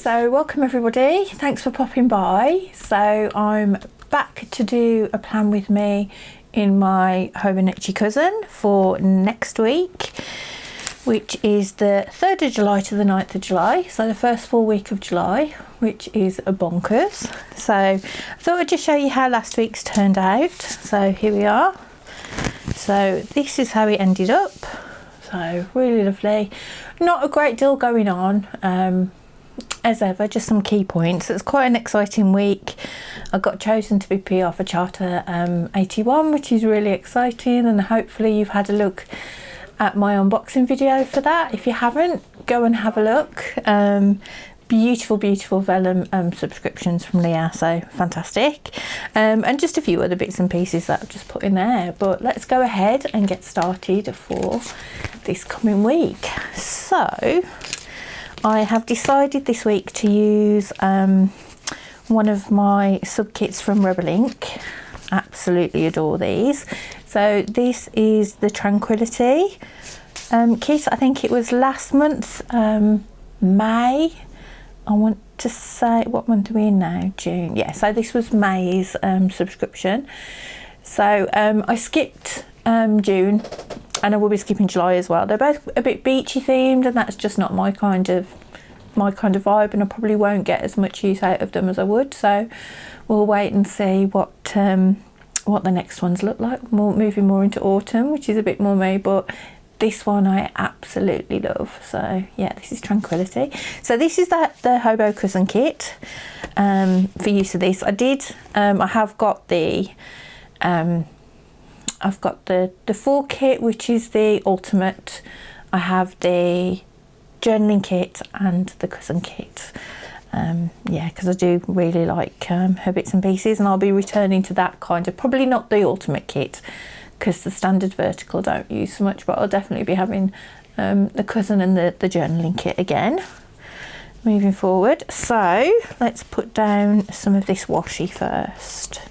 So welcome everybody, thanks for popping by. So I'm back to do a plan with me in my Hobonichi Cousin for next week, which is the 3rd of July to the 9th of July, so the first full week of July, which is a bonkers. So I thought I'd just show you how last week's turned out. So here we are. So this is how it ended up. So really lovely, not a great deal going on as ever, just some key points. It's quite an exciting week. I got chosen to be PR for Charter 81, which is really exciting, and hopefully you've had a look at my unboxing video for that. If you haven't, go and have a look. Beautiful vellum subscriptions from Leah, so fantastic. And just a few other bits and pieces that I've just put in there, but let's go ahead and get started for this coming week. So I have decided this week to use one of my sub kits from Rebel Ink. Absolutely adore these. So this is the Tranquility kit. I think it was last month, May. I want to say, what month are we in now? June. Yeah, so this was May's subscription. So I skipped June, and I will be skipping July as well. They're both a bit beachy themed, and that's just not my kind of vibe, and I probably won't get as much use out of them as I would. So we'll wait and see what the next ones look like. Moving more into autumn, which is a bit more me, but this one I absolutely love. So yeah, this is Tranquility. So this is the Hobo Cousin kit for use of this. I have got the I've got the full kit, which is the ultimate. I have the journaling kit and the cousin kit. Yeah, because I do really like her bits and pieces, and I'll be returning to that kind of, probably not the ultimate kit because the standard vertical I don't use so much, but I'll definitely be having the cousin and the journaling kit again moving forward. So let's put down some of this washi first.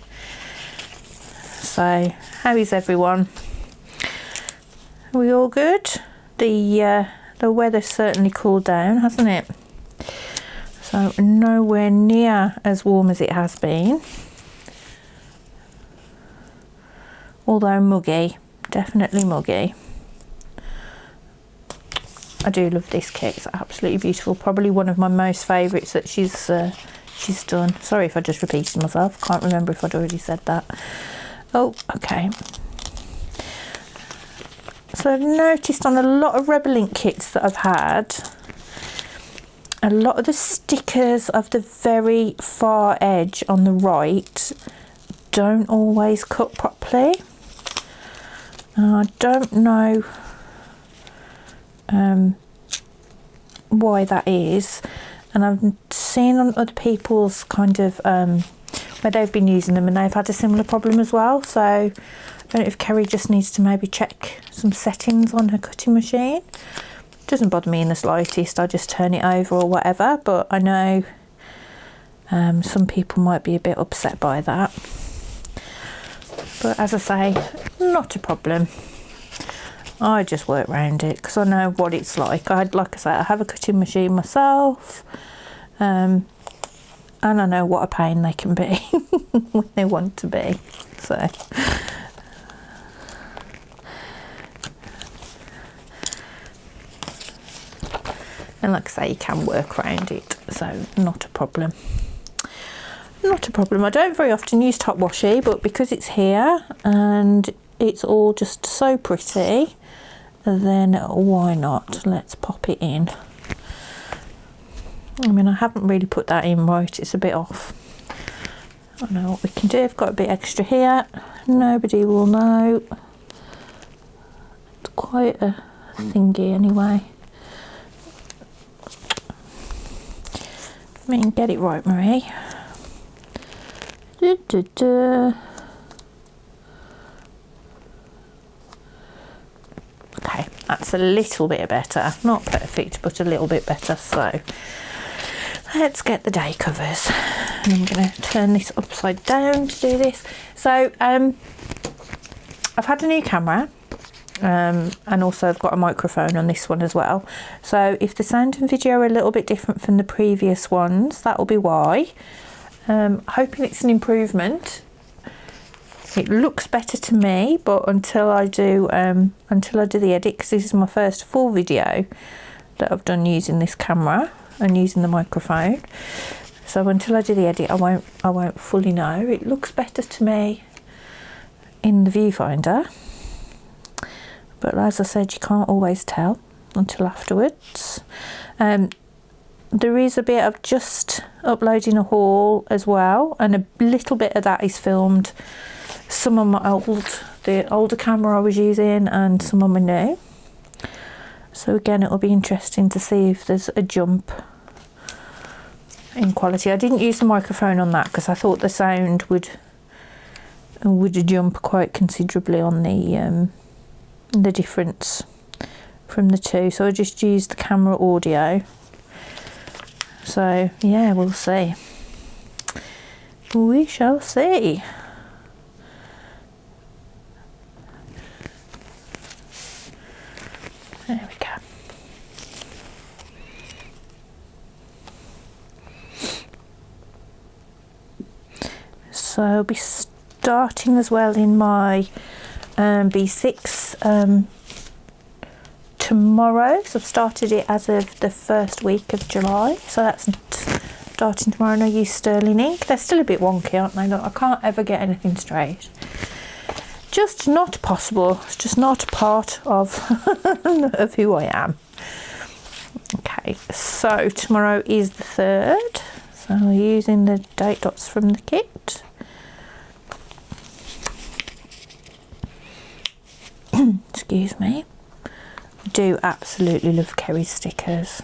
So how is everyone? Are we all good? The weather's certainly cooled down, hasn't it? So nowhere near as warm as it has been, although muggy, definitely muggy. I do love this kit, it's absolutely beautiful, probably one of my most favourites that she's done. Sorry if I just repeated myself, can't remember if I'd already said that. Oh, okay. So I've noticed on a lot of Rebel Ink kits that I've had, a lot of the stickers of the very far edge on the right don't always cut properly. I don't know why that is, and I've seen on other people's kind of where they've been using them and they've had a similar problem as well. So I don't know if Kerry just needs to maybe check some settings on her cutting machine. It doesn't bother me in the slightest, I just turn it over or whatever, but I know some people might be a bit upset by that. But as I say, not a problem. I just work around it because I know what it's like. Like I say, I have a cutting machine myself, and I know what a pain they can be when they want to be. So and like I say, you can work around it, so not a problem. Not a problem. I don't very often use top washi, but because it's here and it's all just so pretty, then why not? Let's pop it in. I mean, I haven't really put that in right, it's a bit off. I know what we can do. I've got a bit extra here, nobody will know. It's quite a thingy anyway. I mean, get it right, Marie. Okay, that's a little bit better. Not perfect, but a little bit better. So let's get the day covers. And I'm going to turn this upside down to do this. So I've had a new camera. and also I've got a microphone on this one as well. So if the sound and video are a little bit different from the previous ones, that will be why. Hoping it's an improvement. It looks better to me, but until I do the edit, because this is my first full video that I've done using this camera and using the microphone. So until I do the edit, I won't fully know. It looks better to me in the viewfinder, but as I said, you can't always tell until afterwards. There is a bit of just uploading a haul as well, and a little bit of that is filmed. Some on the older camera I was using, and some on my new. So again, it'll be interesting to see if there's a jump in quality. I didn't use the microphone on that because I thought the sound would jump quite considerably on the difference from the two. So I just used the camera audio. So yeah, we'll see. We shall see. There we go. So I'll be starting as well in my B6 tomorrow. So I've started it as of the first week of July. So that's starting tomorrow, and I use sterling ink. They're still a bit wonky, aren't they? Look, I can't ever get anything straight. Just not possible. It's just not part of of who I am. Okay, so tomorrow is the 3rd. So we're using the date dots from the kit. Excuse me. I do absolutely love Kerry's stickers.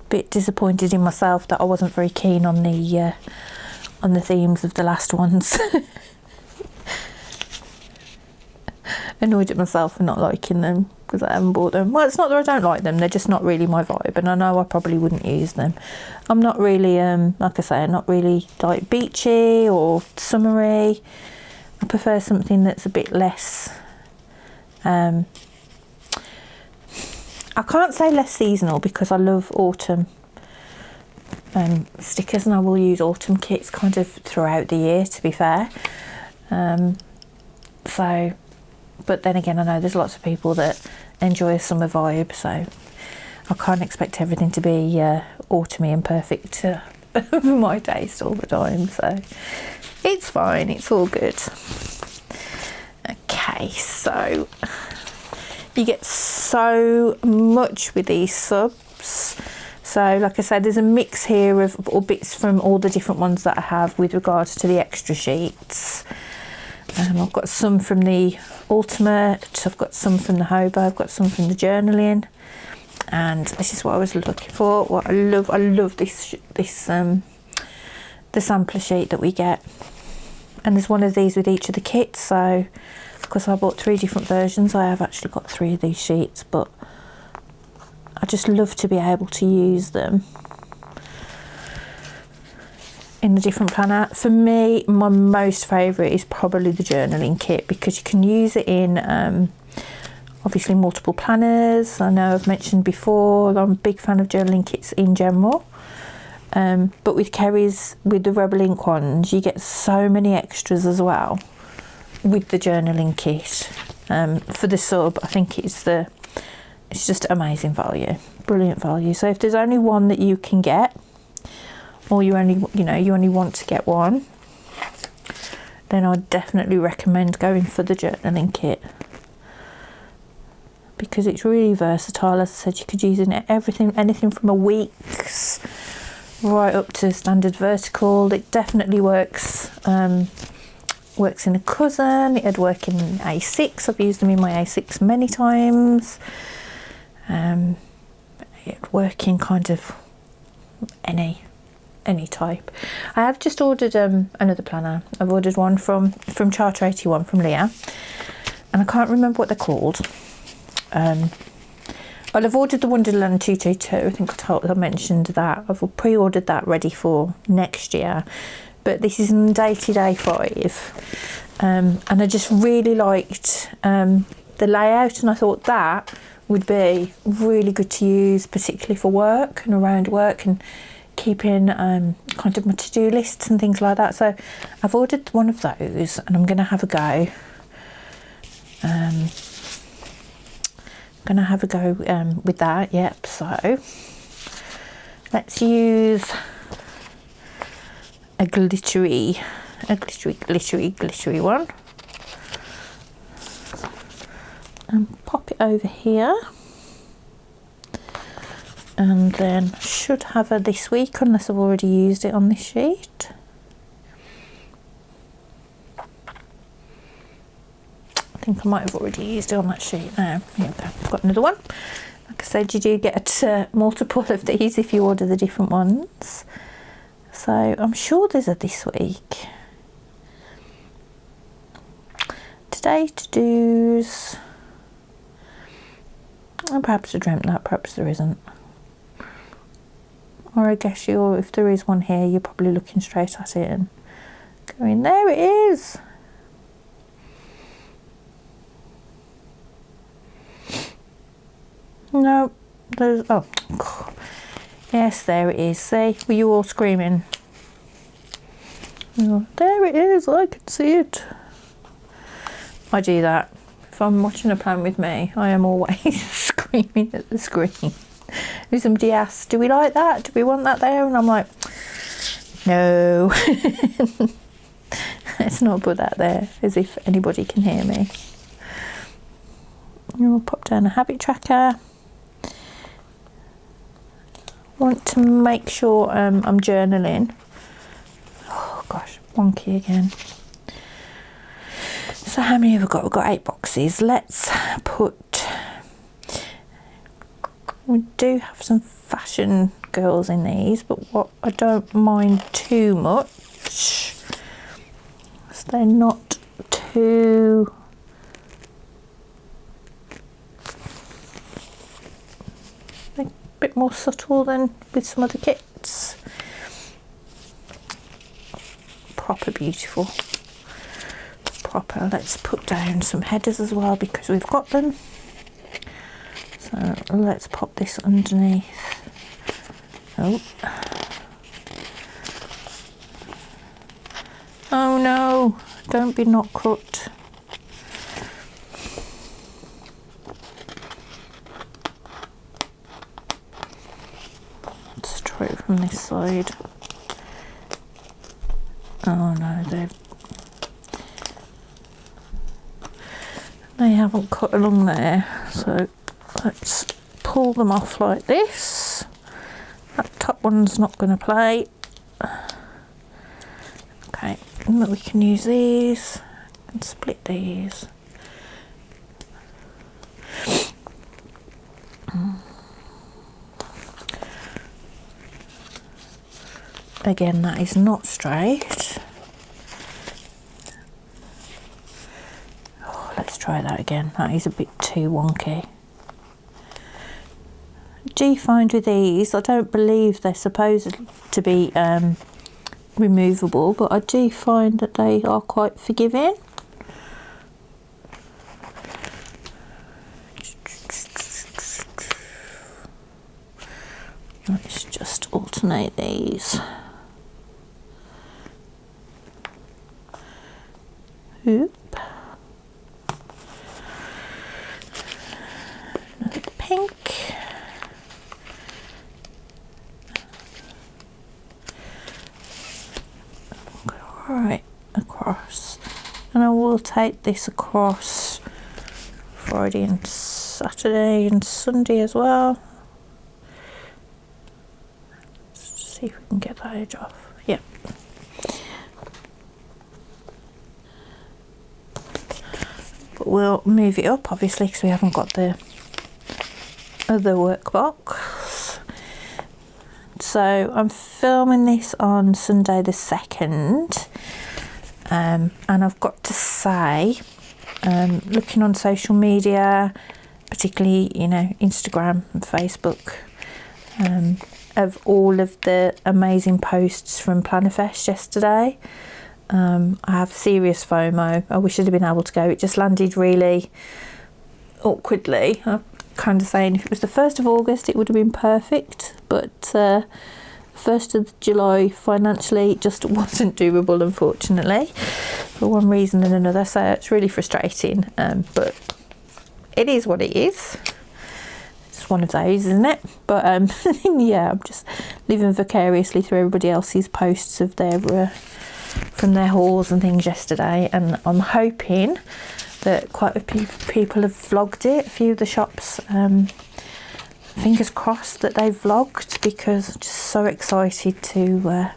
Bit disappointed in myself that I wasn't very keen on the themes of the last ones. Annoyed at myself for not liking them because I haven't bought them. Well, it's not that I don't like them, they're just not really my vibe, and I know I probably wouldn't use them. I'm not really, like I say, I'm not really like beachy or summery. I prefer something that's a bit less, I can't say less seasonal because I love autumn stickers, and I will use autumn kits kind of throughout the year, to be fair. So, but then again, I know there's lots of people that enjoy a summer vibe, so I can't expect everything to be autumny and perfect for my taste all the time. So it's fine, it's all good. Okay, so you get so much with these subs. So like I said, there's a mix here of all bits from all the different ones that I have with regards to the extra sheets. I've got some from the Ultimate, I've got some from the Hobo, I've got some from the journaling, and this is what I was looking for. What I love this the sampler sheet that we get, and there's one of these with each of the kits. So because I bought 3 different versions, I have actually got 3 of these sheets, but I just love to be able to use them in the different planner. For me, my most favourite is probably the journaling kit, because you can use it in obviously multiple planners. I know I've mentioned before, I'm a big fan of journaling kits in general, but with Kerry's, with the Rebel Ink ones, you get so many extras as well with the journaling kit. For the sub, I think it's just amazing value, brilliant value. So if there's only one that you can get, or you only want to get one, then I'd definitely recommend going for the journaling kit, because it's really versatile. As I said, you could use it in anything from a week's right up to standard vertical. It definitely works works in a Cousin, it'd work in A6. I've used them in my A6 many times. It'd work in kind of any type. I have just ordered another planner. I've ordered one from Charter 81 from Leah, and I can't remember what they're called. Well, I've ordered the Wonderland 222. I think I mentioned that. I've pre-ordered that ready for next year, but this is dated A5, and I just really liked the layout, and I thought that would be really good to use, particularly for work and around work and keeping kind of my to-do lists and things like that. So I've ordered one of those and I'm going to have a go. With that. Yep. So let's use a glittery one and pop it over here, and then should have her this week unless I've already used it on this sheet. I think I might have already used it on that sheet now. Here we go, I've got another one. Like I said, you do get multiple of these if you order the different ones. So I'm sure there's a this week. Today to-dos. And perhaps I dreamt that, perhaps there isn't. Or I guess if there is one here, you're probably looking straight at it and going, there it is. No, there's, oh, yes, there it is. See, were you all screaming? Oh, there it is, I can see it. I do that. If I'm watching a plan with me, I am always screaming at the screen. If somebody asks, do we like that? Do we want that there? And I'm like, no. Let's not put that there, as if anybody can hear me. I'll pop down a habit tracker. Want to make sure I'm journaling. Oh gosh, wonky again. So how many have we got? We've got 8 boxes. Let's put, we do have some fashion girls in these, but what I don't mind too much, so they're not too, a bit more subtle than with some other kits. Proper beautiful. Proper. Let's put down some headers as well because we've got them. So let's pop this underneath. Oh. Oh no, don't be not cut. Let's try it from this side. Oh no, they haven't cut along there, so let's pull them off like this. That top one's not going to play. Okay, and we can use these and split these. Again, that is not straight. Oh, let's try that again. That is a bit too wonky. Do you find with these, I don't believe they're supposed to be removable, but I do find that they are quite forgiving. Let's just alternate these. Oop. Another pink. Right across, and I will take this across Friday and Saturday and Sunday as well. Let's see if we can get that edge off. Yep. But we'll move it up obviously because we haven't got the other workbox. So I'm filming this on Sunday the 2nd, and I've got to say, looking on social media, particularly, you know, Instagram and Facebook, of all of the amazing posts from Plannerfest yesterday, I have serious FOMO. I wish I'd have been able to go. It just landed really awkwardly. I'm kind of saying if it was the 1st of August it would have been perfect, but 1st of July financially it just wasn't doable, unfortunately, for one reason and another. So it's really frustrating, but it is what it is. It's one of those, isn't it? But yeah, I'm just living vicariously through everybody else's posts of their from their hauls and things yesterday, and I'm hoping that quite a few people have vlogged it. A few of the shops, fingers crossed that they've vlogged, because I'm just so excited to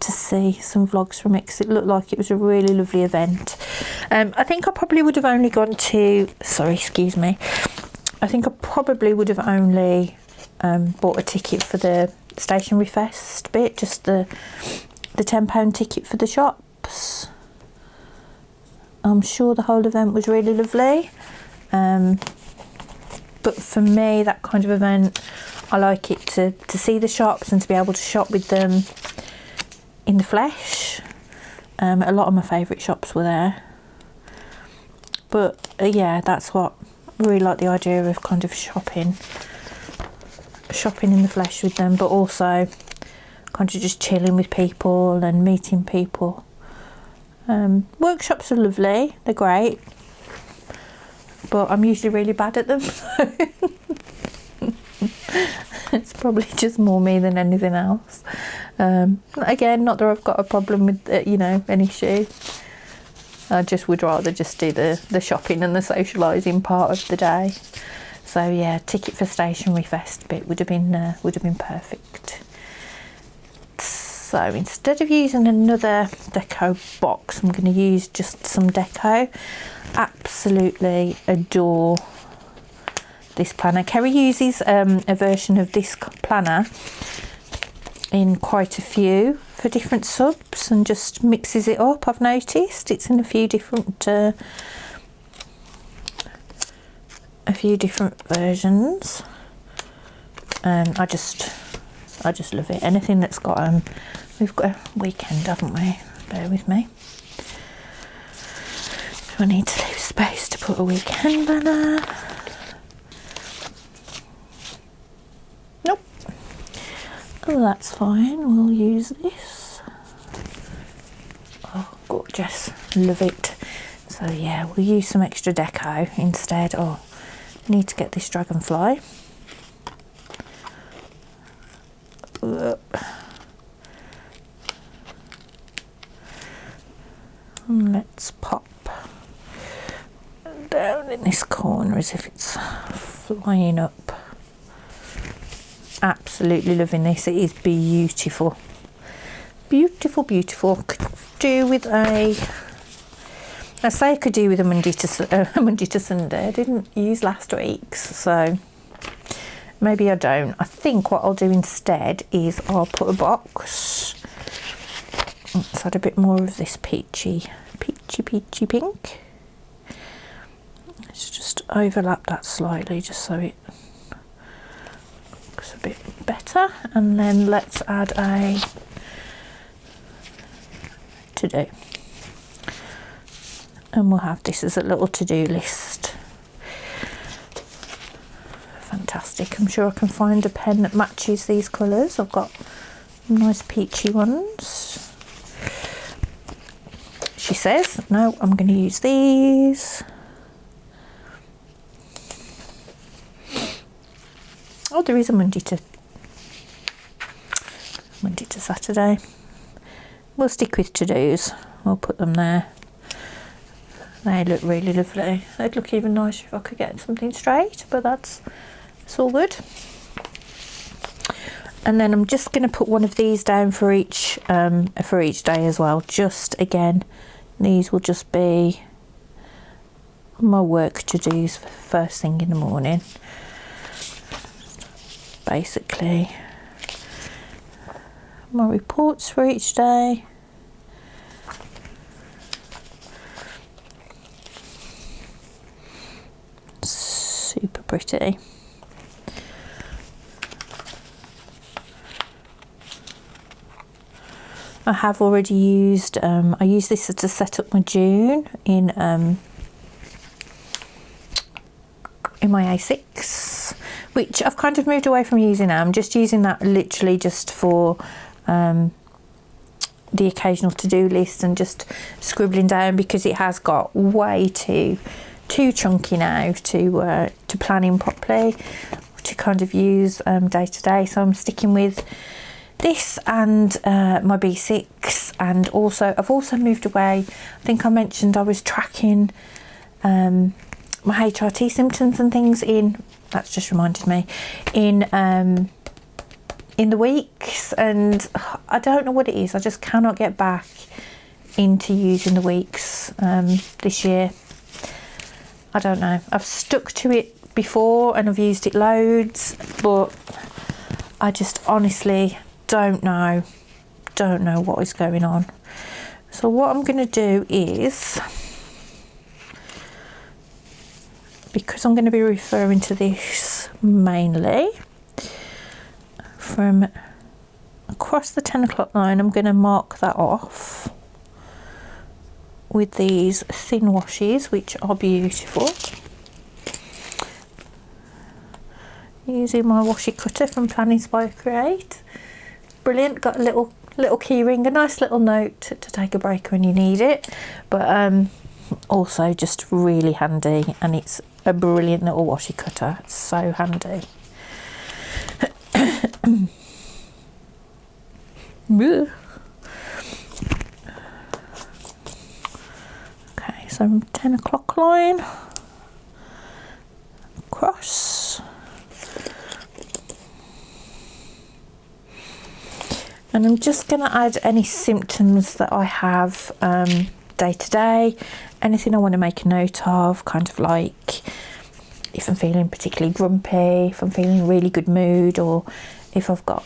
see some vlogs from it, because it looked like it was a really lovely event. I think I probably would have only gone to, sorry, excuse me, I think I probably would have only bought a ticket for the Stationery Fest bit, just the £10 ticket for the shops. I'm sure the whole event was really lovely, but for me, that kind of event, I like it to see the shops and to be able to shop with them in the flesh. A lot of my favourite shops were there, but yeah, that's what I really like, the idea of kind of shopping in the flesh with them, but also kind of just chilling with people and meeting people. Workshops are lovely, they're great, but I'm usually really bad at them, so it's probably just more me than anything else. Again, not that I've got a problem with an issue. I just would rather just do the shopping and the socialising part of the day. So yeah, ticket for Stationery Fest bit would have been perfect. So instead of using another deco box, I'm going to use just some deco. Absolutely adore this planner. Kerry uses a version of this planner in quite a few for different subs and just mixes it up. I've noticed it's in a few different versions, and I just love it. Anything that's got we've got a weekend, haven't we? Bear with me. Do I need to leave space to put a weekend banner? Nope. Oh, that's fine. We'll use this. Oh, gorgeous. Love it. So yeah, we'll use some extra deco instead. Oh, I need to get this dragonfly. And let's pop down in this corner as if it's flying up. Absolutely loving this. It is beautiful. Beautiful, beautiful. Could do with I say I could do with a Monday to Sunday. I didn't use last week's, so maybe I don't. I think what I'll do instead is I'll put a box. Let's add a bit more of this peachy pink. Let's just overlap that slightly just so it looks a bit better. And then let's add a to-do. And we'll have this as a little to-do list. Fantastic. I'm sure I can find a pen that matches these colours. I've got nice peachy ones. She says, no, I'm going to use these. Oh, there is a Monday to Saturday. We'll stick with to-dos. We'll put them there. They look really lovely. They'd look even nicer if I could get something straight, but it's all good. And then I'm just going to put one of these down for each day as well. Just again, these will just be my work to-dos for first thing in the morning. Basically, my reports for each day. Super pretty. I have already used, I used this to set up my June in my A6, which I've kind of moved away from using now. I'm just using that literally just for the occasional to-do list and just scribbling down, because it has got way too chunky now to plan in properly, to kind of use day to day. So I'm sticking with this and my B6, and also I've also moved away. I think I mentioned I was tracking my HRT symptoms and things in, that's just reminded me, in the weeks, and I don't know what it is. I just cannot get back into using the weeks this year. I don't know. I've stuck to it before and I've used it loads, but I just honestly don't know what is going on. So what I'm going to do is, because I'm going to be referring to this mainly from across the 10 o'clock line, I'm going to mark that off with these thin washes, which are beautiful, using my washi cutter from Plan Inspire Create. Brilliant. Got a little key ring, a nice little note to take a break when you need it, but also just really handy, and it's a brilliant little washi cutter. It's so handy. Okay, so 10 o'clock line across, and I'm just going to add any symptoms that I have day to day, anything I want to make a note of, kind of like if I'm feeling particularly grumpy, if I'm feeling in really good mood, or if I've got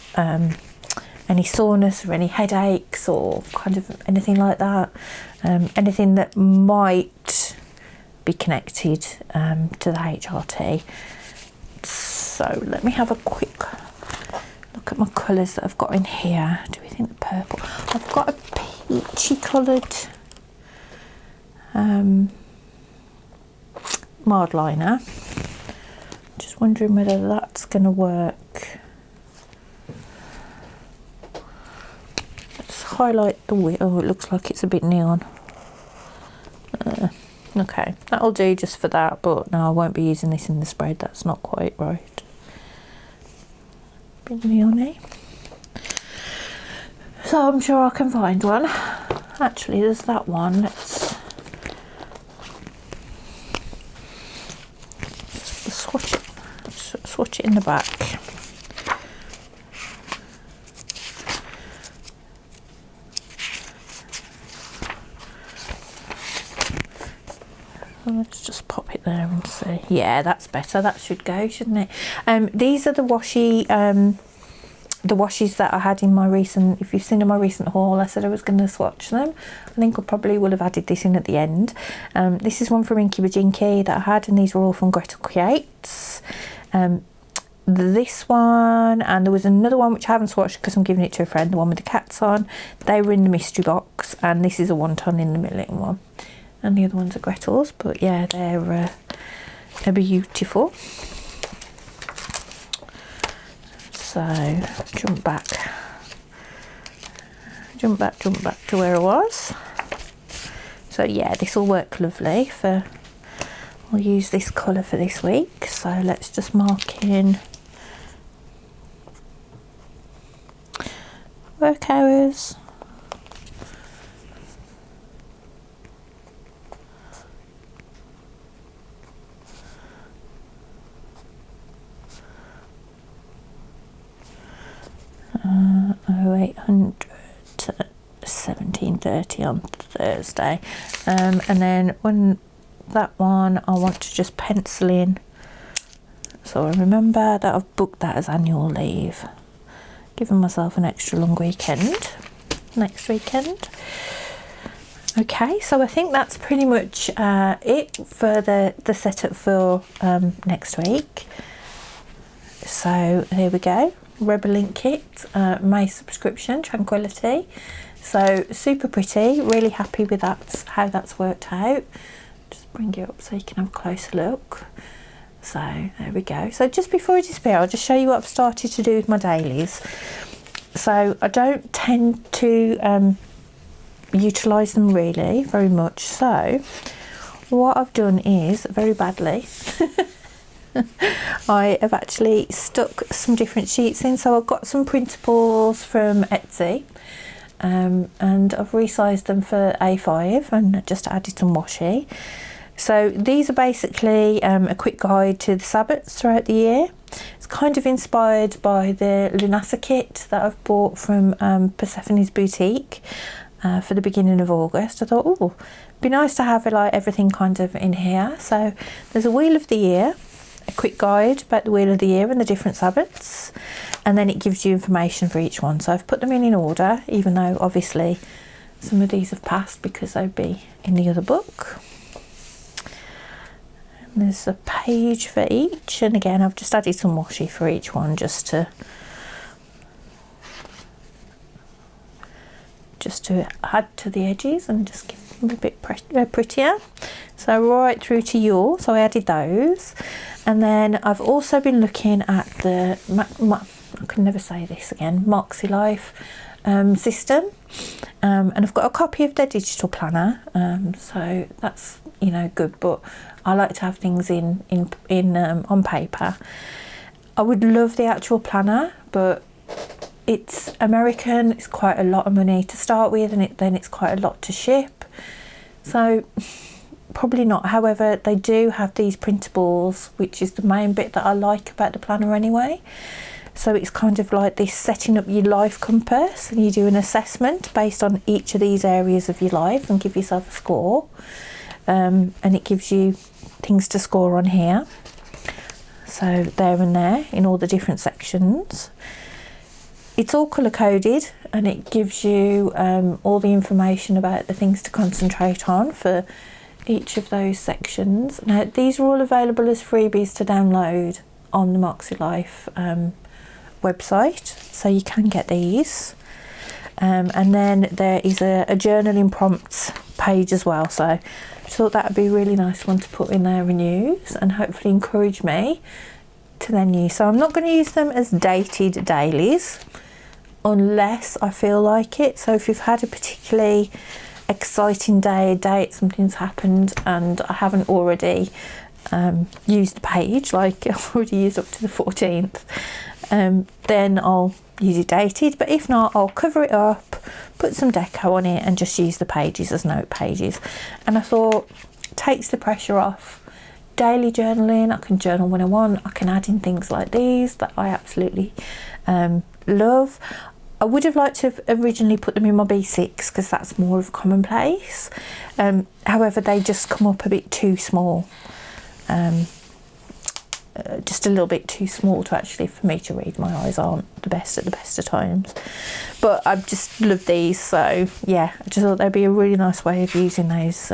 any soreness or any headaches or kind of anything like that, anything that might be connected to the HRT. So let me have a quick look at my colours that I've got in here. Do we think the purple? I've got a peachy coloured mild liner. Just wondering whether that's going to work. Let's highlight the width. Oh, it looks like it's a bit neon. Okay, that'll do just for that, but no, I won't be using this in the spread. That's not quite right. Bit neon-y. So I'm sure I can find one. Actually, there's that one. Let's swatch it in the back. So let's just pop it there and see. Yeah, that's better. That should go, shouldn't it? These are the washies that I had in my recent, if you've seen in my recent haul, I said I was going to swatch them. I think I probably will have added this in at the end. This is one from Inky Bajinky that I had, and these were all from Gretel Creates. This one, and there was another one which I haven't swatched because I'm giving it to a friend, the one with the cats on. They were in the mystery box, and this is a wonton in the milling one. And the other ones are Gretel's, but yeah, they're beautiful. So jump back to where I was. So yeah, this will work lovely for, I'll use this colour for this week. So let's just mark in work hours. Uh, 0800 to 17:30 on Thursday, and then when that one I want to just pencil in, so I remember that I've booked that as annual leave, giving myself an extra long weekend next weekend. Okay, so I think that's pretty much it for the setup for next week. So here we go. Rebel Link kit, my subscription, Tranquility. So super pretty, really happy with that, how that's worked out. Just bring it up so you can have a closer look. So there we go. So just before I disappear, I'll just show you what I've started to do with my dailies. So I don't tend to utilise them really very much. So what I've done is, very badly, I have actually stuck some different sheets in. So I've got some printables from Etsy, and I've resized them for A5 and just added some washi. So these are basically a quick guide to the Sabbats throughout the year. It's kind of inspired by the Lunasa kit that I've bought from Persephone's boutique for the beginning of August. I thought, oh, it'd be nice to have like everything kind of in here. So there's a wheel of the year, a quick guide about the wheel of the year and the different Sabbats, and then it gives you information for each one. So I've put them in order, even though obviously some of these have passed because they'd be in the other book. There's a page for each, and again I've just added some washi for each one just to add to the edges and just give them a bit prettier. So right through to yours, so I added those. And then I've also been looking at the I can never say this again, Moxie Life system, and I've got a copy of their digital planner, so that's, you know, good, but I like to have things in on paper. I would love the actual planner, but it's American, it's quite a lot of money to start with, and then it's quite a lot to ship, so probably not. However, they do have these printables, which is the main bit that I like about the planner anyway. So it's kind of like this setting up your life compass, and you do an assessment based on each of these areas of your life and give yourself a score, and it gives you things to score on here. So there and there in all the different sections. It's all colour coded, and it gives you all the information about the things to concentrate on for each of those sections. Now these are all available as freebies to download on the Moxie Life website, so you can get these, and then there is a journaling prompts page as well, so I thought that would be a really nice one to put in there and use, and hopefully encourage me to then use. So I'm not going to use them as dated dailies unless I feel like it. So if you've had a particularly exciting day, a date, something's happened and I haven't already used the page, like I've already used up to the 14th, then I'll use it dated, but if not, I'll cover it up, put some deco on it and just use the pages as note pages. And I thought, takes the pressure off daily journaling. I can journal when I want, I can add in things like these that I absolutely love. I would have liked to have originally put them in my B6 because that's more of a commonplace. However, they just come up a bit too small. Just a little bit too small to actually for me to read. My eyes aren't the best at the best of times, but I just love these. So yeah, I just thought they'd be a really nice way of using those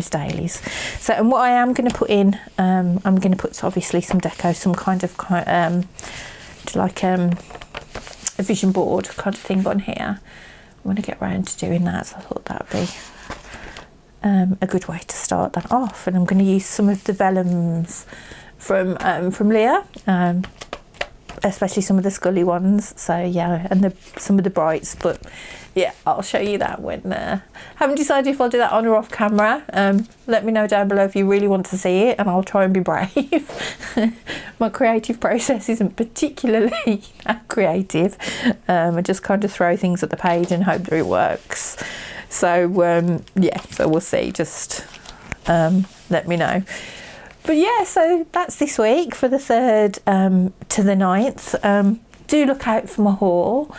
dailies. So, and what I am going to put in, I'm going to put obviously some deco, some kind of like a vision board kind of thing on here. I'm going to get around to doing that, so I thought that would be a good way to start that off. And I'm going to use some of the vellums from Leah, especially some of the Scully ones. So yeah, and some of the brights, but yeah, I'll show you that when haven't decided if I'll do that on or off camera. Let me know down below if you really want to see it, and I'll try and be brave. My creative process isn't particularly creative. I just kind of throw things at the page and hope that it works. So yeah, so we'll see. Just let me know. But yeah, so that's this week for the 3rd to the 9th. Do look out for my haul.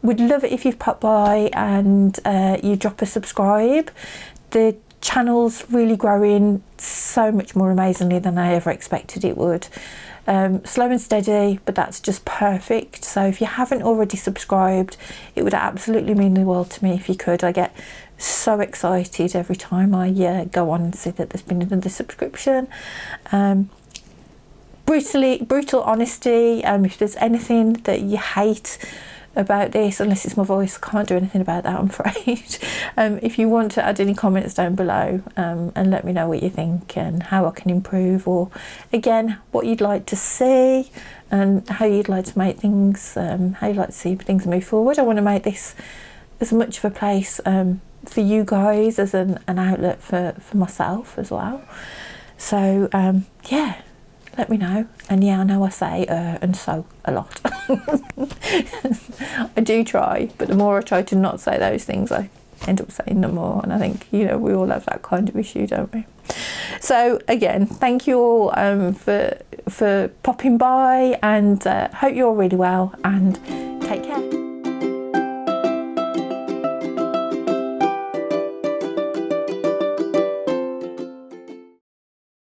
Would love it if you've popped by and you drop a subscribe. The channel's really growing so much more amazingly than I ever expected it would. Slow and steady, but that's just perfect. So if you haven't already subscribed, it would absolutely mean the world to me if you could. I get so excited every time I go on and see that there's been another subscription. Brutal honesty. If there's anything that you hate about this, unless it's my voice. I can't do anything about that, I'm afraid. If you want to add any comments down below, and let me know what you think and how I can improve, or again what you'd like to see and how you'd like to make things, how you'd like to see things move forward. I want to make this as much of a place for you guys as an outlet for myself as well. So yeah, let me know. And yeah, I know I say and so a lot. I do try, but the more I try to not say those things, I end up saying them more. And I think, you know, we all have that kind of issue, don't we? So again, thank you all for popping by, and hope you're all really well, and take care.